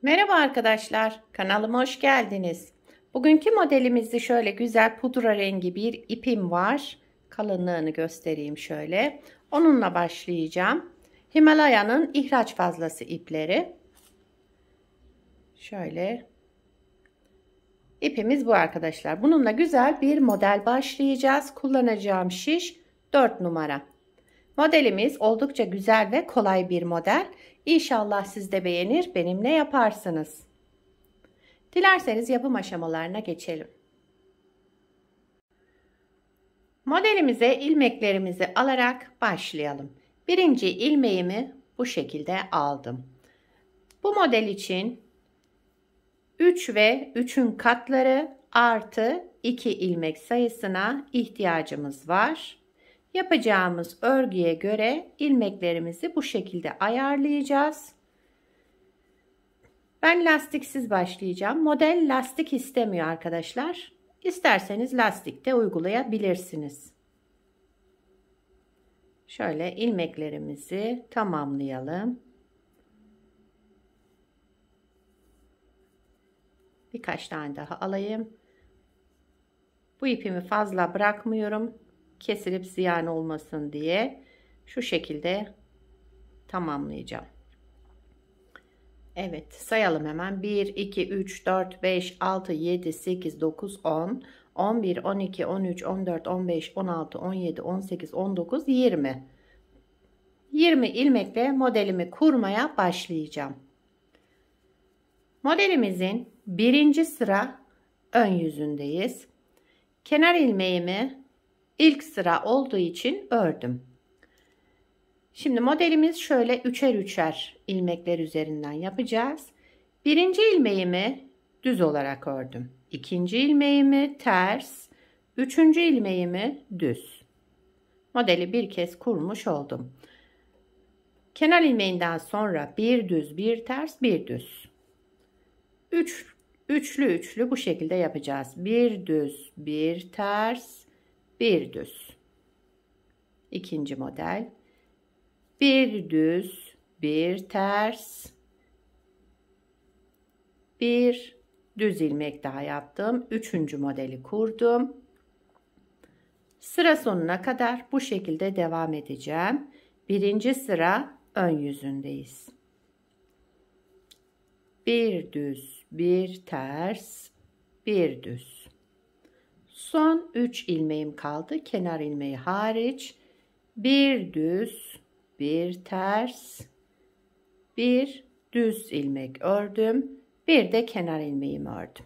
Merhaba arkadaşlar, kanalıma hoş geldiniz. Bugünkü modelimizde şöyle güzel pudra rengi bir ipim var. Kalınlığını göstereyim şöyle. Onunla başlayacağım. Himalaya'nın ihraç fazlası ipleri. Şöyle. İpimiz bu arkadaşlar. Bununla güzel bir model başlayacağız. Kullanacağım şiş 4 numara. Modelimiz oldukça güzel ve kolay bir model. İnşallah siz de beğenir, benimle yaparsınız. Dilerseniz yapım aşamalarına geçelim. Modelimize ilmeklerimizi alarak başlayalım. Birinci ilmeğimi bu şekilde aldım. Bu model için 3 ve 3'ün katları artı 2 ilmek sayısına ihtiyacımız var. Yapacağımız örgüye göre ilmeklerimizi bu şekilde ayarlayacağız. Ben lastiksiz başlayacağım. Model lastik istemiyor arkadaşlar. İsterseniz lastik de uygulayabilirsiniz. Şöyle ilmeklerimizi tamamlayalım. Birkaç tane daha alayım. Bu ipimi fazla bırakmıyorum. Kesilip ziyan olmasın diye şu şekilde tamamlayacağım. Evet, sayalım hemen. 1, 2, 3, 4, 5, 6, 7, 8, 9, 10, 11, 12, 13, 14, 15, 16, 17, 18, 19, 20. 20 ilmekle modelimi kurmaya başlayacağım. Modelimizin birinci sıra ön yüzündeyiz. Kenar ilmeğimi ilk sıra olduğu için ördüm. Şimdi modelimiz şöyle üçer üçer ilmekler üzerinden yapacağız. Birinci ilmeğimi düz olarak ördüm. İkinci ilmeğimi ters, üçüncü ilmeğimi düz. Modeli bir kez kurmuş oldum. Kenar ilmeğinden sonra bir düz, bir ters, bir düz. Üçlü bu şekilde yapacağız. Bir düz, bir ters, bir düz. İkinci model. Bir düz, bir ters, bir düz ilmek daha yaptım. Üçüncü modeli kurdum. Sıra sonuna kadar bu şekilde devam edeceğim. Birinci sıra ön yüzündeyiz. Bir düz, bir ters, bir düz. Son 3 ilmeğim kaldı. Kenar ilmeği hariç. Bir düz, bir ters, bir düz ilmek ördüm. Bir de kenar ilmeğimi ördüm.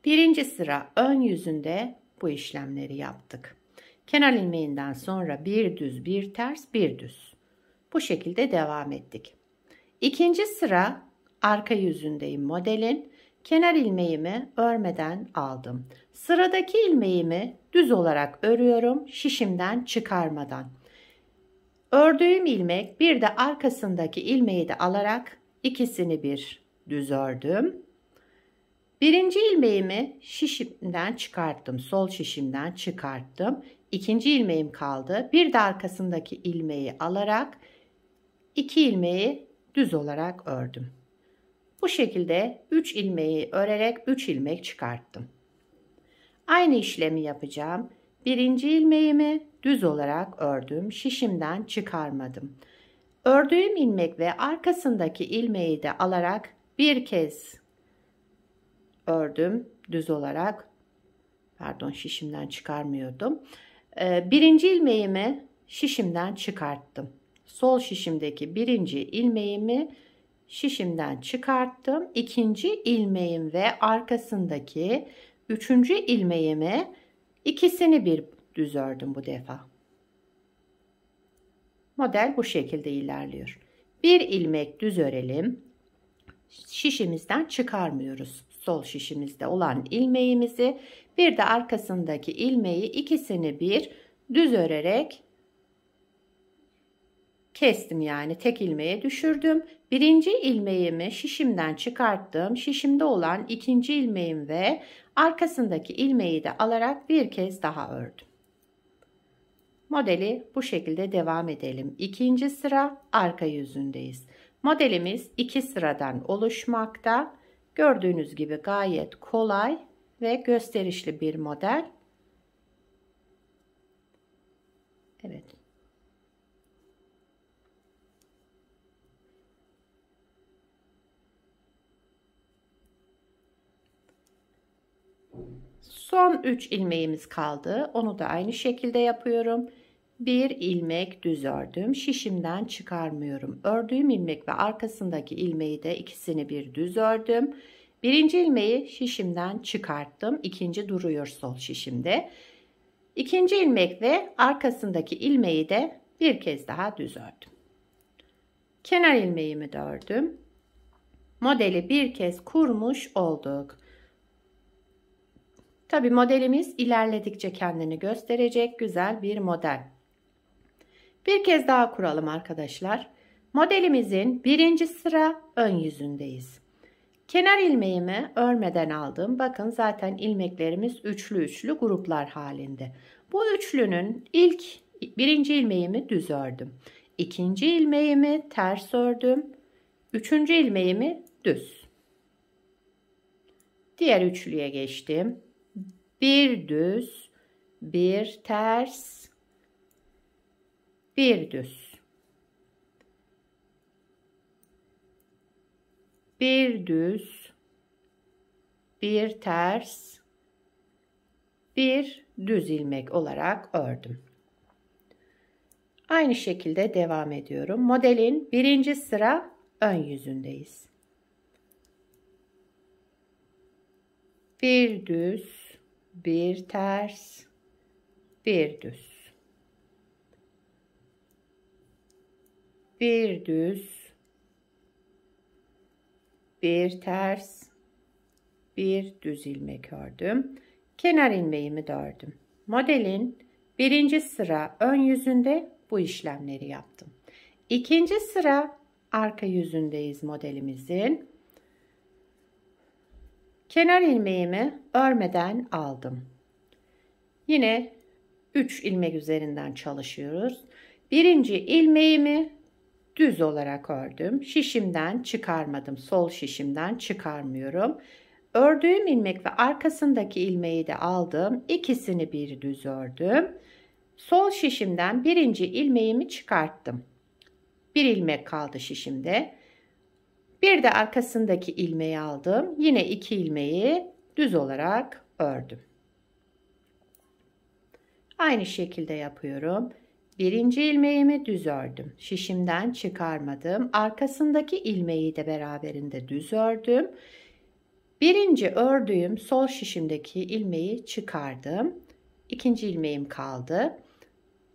Birinci sıra ön yüzünde bu işlemleri yaptık. Kenar ilmeğinden sonra bir düz, bir ters, bir düz. Bu şekilde devam ettik. İkinci sıra arka yüzündeyim modelin. Kenar ilmeğimi örmeden aldım. Sıradaki ilmeğimi düz olarak örüyorum, şişimden çıkarmadan. Ördüğüm ilmek bir de arkasındaki ilmeği de alarak ikisini bir düz ördüm. Birinci ilmeğimi şişimden çıkarttım. Sol şişimden çıkarttım. İkinci ilmeğim kaldı. Bir de arkasındaki ilmeği alarak iki ilmeği düz olarak ördüm. Bu şekilde 3 ilmeği örerek 3 ilmek çıkarttım. Aynı işlemi yapacağım. Birinci ilmeğimi düz olarak ördüm. Şişimden çıkarmadım. Ördüğüm ilmek ve arkasındaki ilmeği de alarak bir kez ördüm düz olarak. Pardon, şişimden çıkarmıyordum. Birinci ilmeğimi şişimden çıkarttım. Sol şişimdeki birinci ilmeğimi şişimden çıkarttım. İkinci ilmeğim ve arkasındaki üçüncü ilmeğimi ikisini bir düz ördüm bu defa. Model bu şekilde ilerliyor. Bir ilmek düz örelim. Şişimizden çıkarmıyoruz. Sol şişimizde olan ilmeğimizi bir de arkasındaki ilmeği ikisini bir düz örerek kestim, yani tek ilmeğe düşürdüm. Birinci ilmeğimi şişimden çıkarttım. Şişimde olan ikinci ilmeğim ve arkasındaki ilmeği de alarak bir kez daha ördüm. Modeli bu şekilde devam edelim. İkinci sıra arka yüzündeyiz. Modelimiz 2 sıradan oluşmakta. Gördüğünüz gibi gayet kolay ve gösterişli bir model. Evet. Son 3 ilmeğimiz kaldı. Onu da aynı şekilde yapıyorum. Bir ilmek düz ördüm. Şişimden çıkarmıyorum. Ördüğüm ilmek ve arkasındaki ilmeği de ikisini bir düz ördüm. Birinci ilmeği şişimden çıkarttım. İkinci duruyor sol şişimde. İkinci ilmek ve arkasındaki ilmeği de bir kez daha düz ördüm. Kenar ilmeğimi de ördüm. Modeli bir kez kurmuş olduk. Tabi modelimiz ilerledikçe kendini gösterecek güzel bir model. Bir kez daha kuralım arkadaşlar. Modelimizin birinci sıra ön yüzündeyiz. Kenar ilmeğimi örmeden aldım. Bakın zaten ilmeklerimiz üçlü üçlü gruplar halinde. Bu üçlünün birinci ilmeğimi düz ördüm. İkinci ilmeğimi ters ördüm. Üçüncü ilmeğimi düz. Diğer üçlüye geçtim. Bir düz, bir ters, bir düz. Bir düz, bir ters, bir düz ilmek olarak ördüm. Aynı şekilde devam ediyorum. Modelin birinci sıra ön yüzündeyiz. Bir düz, bir ters, bir düz. Bir düz, bir ters, bir düz ilmek ördüm. Kenar ilmeğimi de ördüm. Modelin birinci sıra ön yüzünde bu işlemleri yaptım. İkinci sıra arka yüzündeyiz modelimizin. Kenar ilmeğimi örmeden aldım. Yine 3 ilmek üzerinden çalışıyoruz. Birinci ilmeğimi düz olarak ördüm. Şişimden çıkarmadım. Sol şişimden çıkarmıyorum. Ördüğüm ilmek ve arkasındaki ilmeği de aldım. İkisini bir düz ördüm. Sol şişimden birinci ilmeğimi çıkarttım. Bir ilmek kaldı şişimde. Bir de arkasındaki ilmeği aldım. Yine 2 ilmeği düz olarak ördüm. Aynı şekilde yapıyorum. Birinci ilmeğimi düz ördüm. Şişimden çıkarmadım. Arkasındaki ilmeği de beraberinde düz ördüm. Birinci ördüğüm sol şişimdeki ilmeği çıkardım. İkinci ilmeğim kaldı.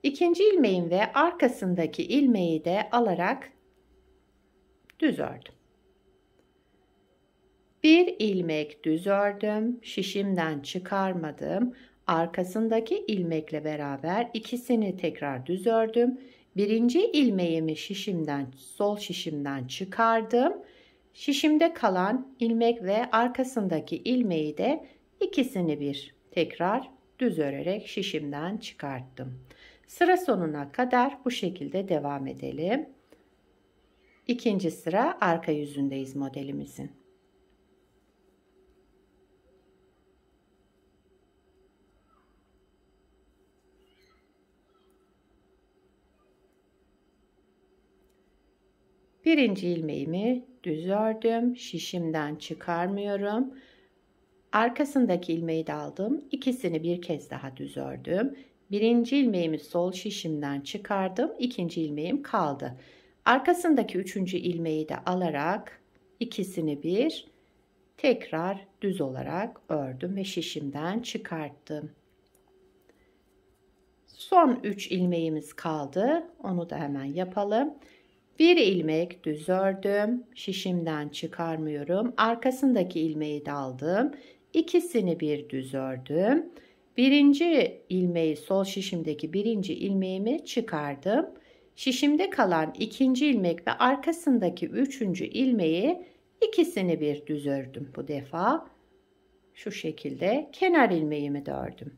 İkinci ilmeğim ve arkasındaki ilmeği de alarak düz ördüm. Bir ilmek düz ördüm. Şişimden çıkarmadım. Arkasındaki ilmekle beraber ikisini tekrar düz ördüm. Birinci ilmeğimi sol şişimden çıkardım. Şişimde kalan ilmek ve arkasındaki ilmeği de ikisini bir tekrar düz örerek şişimden çıkarttım. Sıra sonuna kadar bu şekilde devam edelim. İkinci sıra arka yüzündeyiz modelimizin. Birinci ilmeğimi düz ördüm. Şişimden çıkarmıyorum. Arkasındaki ilmeği de aldım. İkisini bir kez daha düz ördüm. Birinci ilmeğimi sol şişimden çıkardım. İkinci ilmeğim kaldı. Arkasındaki üçüncü ilmeği de alarak ikisini bir tekrar düz olarak ördüm ve şişimden çıkarttım. Son 3 ilmeğimiz kaldı. Onu da hemen yapalım. Bir ilmek düz ördüm. Şişimden çıkarmıyorum. Arkasındaki ilmeği de aldım. İkisini bir düz ördüm. Birinci ilmeği sol şişimdeki birinci ilmeğimi çıkardım. Şişimde kalan ikinci ilmek ve arkasındaki üçüncü ilmeği ikisini bir düz ördüm bu defa. Şu şekilde kenar ilmeğimi de ördüm.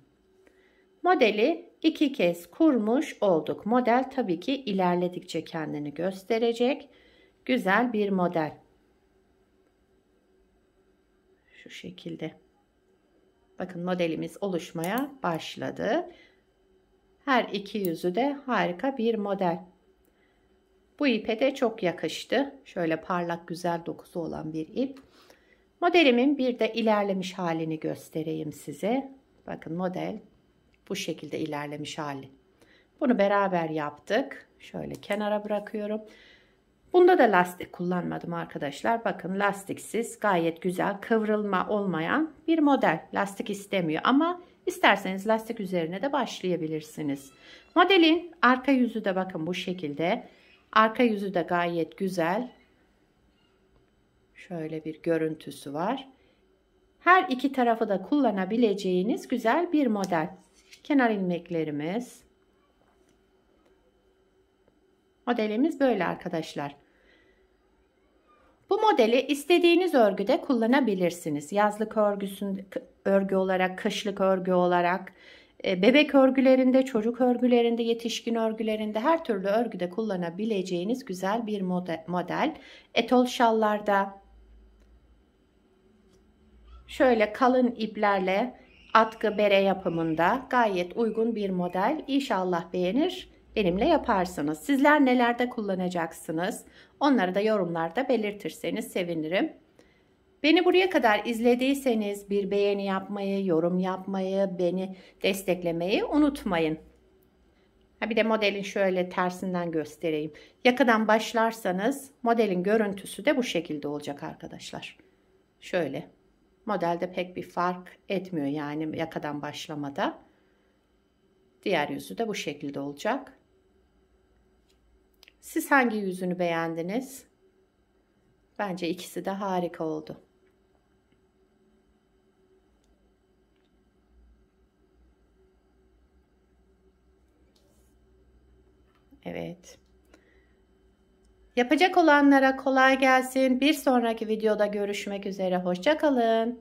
Modeli 2 kez kurmuş olduk. Model tabii ki ilerledikçe kendini gösterecek. güzel bir model. Şu şekilde. Bakın modelimiz oluşmaya başladı. Her iki yüzü de harika bir model. Bu ipe de çok yakıştı. Şöyle parlak güzel dokusu olan bir ip. Modelimin bir de ilerlemiş halini göstereyim size. Bakın model bu şekilde ilerlemiş hali. Bunu beraber yaptık. Şöyle kenara bırakıyorum. Bunda da lastik kullanmadım arkadaşlar. Bakın lastiksiz gayet güzel kıvrılma olmayan bir model. Lastik istemiyor ama isterseniz lastik üzerine de başlayabilirsiniz. Modelin arka yüzü de bakın bu şekilde. Arka yüzü de gayet güzel. Şöyle bir görüntüsü var. Her iki tarafı da kullanabileceğiniz güzel bir model. Kenar ilmeklerimiz. Modelimiz böyle arkadaşlar. Bu modeli istediğiniz örgüde kullanabilirsiniz. Yazlık örgü olarak, kışlık örgü olarak, bebek örgülerinde, çocuk örgülerinde, yetişkin örgülerinde her türlü örgüde kullanabileceğiniz güzel bir model. Etol şallarda şöyle kalın iplerle atkı bere yapımında gayet uygun bir model. İnşallah beğenir, benimle yaparsınız. Sizler nelerde kullanacaksınız? Onları da yorumlarda belirtirseniz sevinirim. Beni buraya kadar izlediyseniz bir beğeni yapmayı, yorum yapmayı, beni desteklemeyi unutmayın. Bir de modelin şöyle tersinden göstereyim. Yakadan başlarsanız modelin görüntüsü de bu şekilde olacak arkadaşlar. Şöyle. Modelde pek bir fark etmiyor yani yakadan başlamada. Diğer yüzü de bu şekilde olacak. Siz hangi yüzünü beğendiniz? Bence ikisi de harika oldu. Evet. Yapacak olanlara kolay gelsin. Bir sonraki videoda görüşmek üzere. Hoşça kalın.